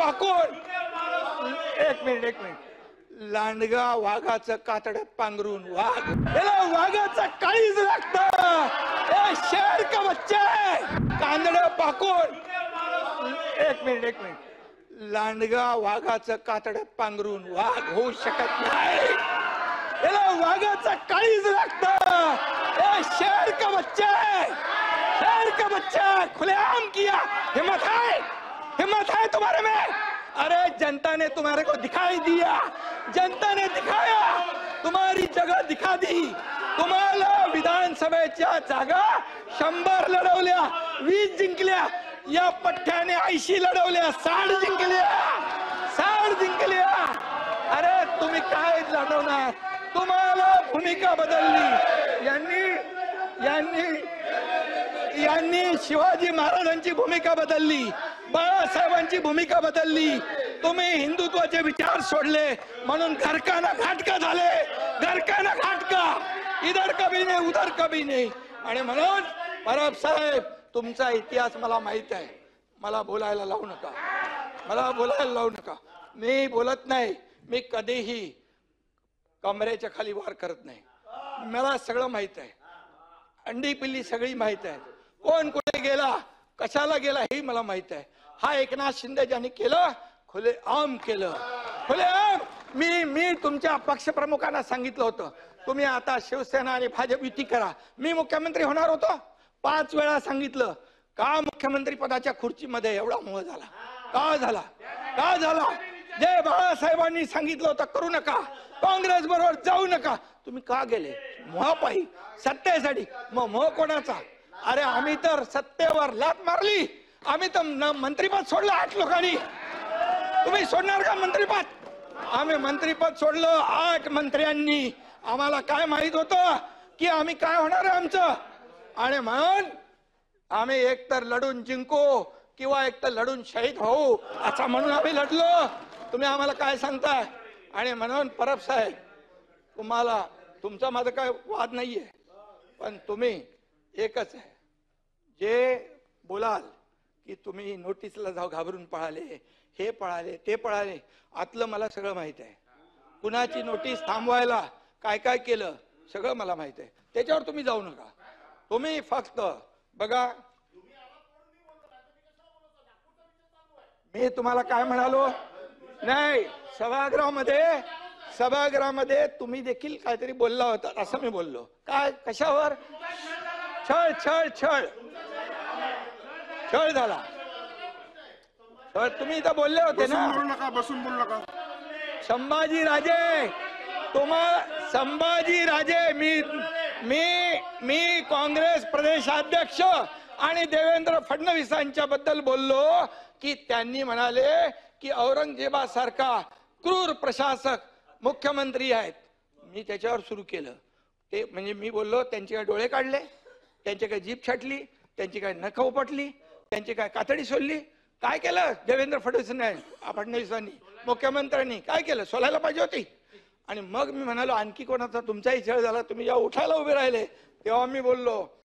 पाकोर एक मिनिट लांडगा वाघाचं कातड्यात पांघरून वाघ याला वाघाचं काळीज लागतं शेर का बच्चा है कांदड पाकोर एक मिनिट लांडगा वाघाचं कातड्यात पांघरून वाघ होऊ शकत नाही याला वाघाचं काळीज लागतं शेर का बच्चा है खुलेआम किया हिम्मत है तुम्हारे में अरे जनता ने तुम्हारे को दिखाई दिया जनता ने दिखाया तुम्हारी जगह दिखा दी तुम्हाला विधानसभेच्या जागा 100 लढवल्या 20 जिंकल्या या पठ्ठ्याने 80 लढवल्या 60 जिंकल्या अरे तुम्ही काय लढवणार तुम्हाला भूमिका बदलली यांनी शिवाजी महाराजांची भूमिका बदलली बाळासाहेबांची भूमिका बदलली तुम्ही हिंदुत्वाचे विचार सोडले म्हणून घरकाना घाटका झाले घरकाना घाटका इधर कभी नाही उधर कभी नाही आणि म्हणून परब साहेब तुमचा इतिहास मला माहित आहे मला बोलायला लावू नका मी बोलत नाही मी कधीही कमरेच्या खाली वार करत नाही मला सगळं माहित आहे अंडी पिल्ली सगळी माहित आहे कोण कुठे गेला कशाला गेला हे मला माहित आहे हा एकनाथ शिंदे ज्यांनी केलं खुलेआम मी तुमच्या पक्षप्रमुखांना सांगितलं होतं तुम्ही आता शिवसेना आणि भाजप युती करा मी मुख्यमंत्री होणार होतो 5 वेळा सांगितलं का मुख्यमंत्री पदाच्या खुर्चीमध्ये एवढा मोह झाला का झाला जे बाळासाहेबांनी सांगितलं होतं करू नका काँग्रेस बरोबर जाऊ नका तुम्ही का गेले मोहापायी सत्तेसाठी मग मोह कोणाचा अरे आम्ही तर सत्तेवर लात मारली आम्ही तर मंत्रीपद सोडलं 8 लोकांनी तुम्ही सोडणार का मंत्रीपद आम्ही मंत्रीपद सोडलं 8 मंत्र्यांनी आम्हाला काय माहित होतं की आम्ही काय होणार आहे आमचं आणि म्हणून आम्ही एकतर लढून जिंकू किंवा एकतर लढून शहीद होऊ असं म्हणून आम्ही लढलो तुम्ही आम्हाला काय सांगताय आणि म्हणून परब साहेब तुम्हाला तुमचा माझा काय वाद नाहीये पण तुम्ही एकच आहे जे बोलाल की तुम्ही नोटीसला जाऊ घाबरून पळाले हे पळाले ते पळाले आतलं मला सगळं माहित आहे कुणाची नोटीस थांबवायला काय काय केलं सगळं मला माहित आहे त्याच्यावर तुम्ही जाऊ नका तुम्ही फक्त बघा मी तुम्हाला काय म्हणालो नाही सभागृहामध्ये तुम्ही देखील काहीतरी बोलला होता असं मी बोललो काय कशावर छळ झाला तर तुम्ही इथं बोलले होते ना बसून बोलू नका संभाजी राजे मी काँग्रेस प्रदेशाध्यक्ष आणि देवेंद्र फडणवीसांच्या बद्दल बोललो की त्यांनी म्हणाले की औरंगजेबासारखा क्रूर प्रशासक मुख्यमंत्री आहेत मी त्याच्यावर सुरू केलं ते म्हणजे मी बोललो त्यांचे काय डोळे काढले त्यांची काय जीभ छाटली त्यांची काय नख उपटली त्यांची काय कातडी सोडली काय केलं देवेंद्र फडणवीसांनी मुख्यमंत्र्यांनी काय केलं सोलायला पाहिजे होती आणि मग मी म्हणालो आणखी कोणाचा तुमचाही छळ झाला तुम्ही जेव्हा उठायला उभे राहिले तेव्हा मी बोललो